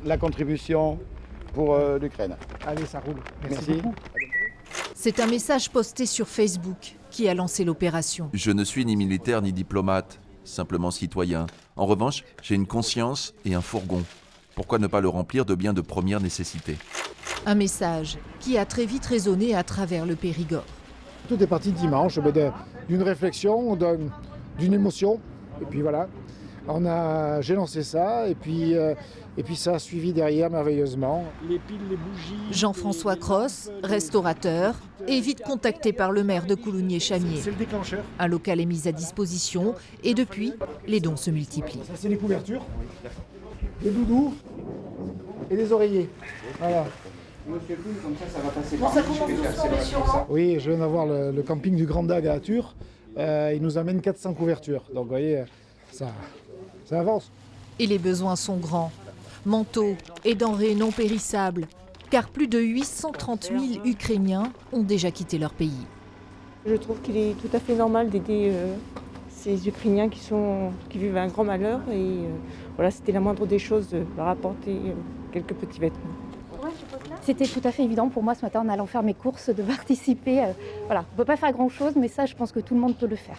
la contribution pour l'Ukraine. Allez, ça roule. Merci. Beaucoup. C'est un message posté sur Facebook qui a lancé l'opération. Je ne suis ni militaire ni diplomate, simplement citoyen. En revanche, j'ai une conscience et un fourgon. Pourquoi ne pas le remplir de biens de première nécessité ? Un message qui a très vite résonné à travers le Périgord. Tout est parti dimanche, d'une réflexion, d'une émotion. Et puis voilà, j'ai lancé ça et puis ça a suivi derrière merveilleusement. Les piles, les bougies. Jean-François Cross, restaurateur, est vite contacté par le maire de Coulugné-Chamiers. C'est le déclencheur. Un local est mis à disposition et depuis, les dons se multiplient. Ça, c'est les couvertures, des doudous et des oreillers. Voilà. Oui, je viens d'avoir le camping du Grand Dag à Tur. Il nous amène 400 couvertures. Donc vous voyez, ça avance. Et les besoins sont grands. Manteaux et denrées non périssables, car plus de 830 000 Ukrainiens ont déjà quitté leur pays. Je trouve qu'il est tout à fait normal d'aider ces Ukrainiens qui vivent un grand malheur. Et voilà, c'était la moindre des choses de leur apporter quelques petits vêtements. C'était tout à fait évident pour moi ce matin en allant faire mes courses de participer. Voilà, on ne peut pas faire grand-chose, mais ça, je pense que tout le monde peut le faire.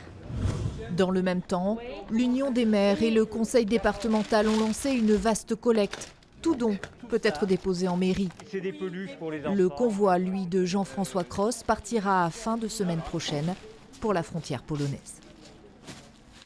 Dans le même temps, l'Union des maires et le conseil départemental ont lancé une vaste collecte. Tout don peut être déposé en mairie. C'est des peluches pour les enfants. Le convoi, lui, de Jean-François Cross partira à fin de semaine prochaine pour la frontière polonaise.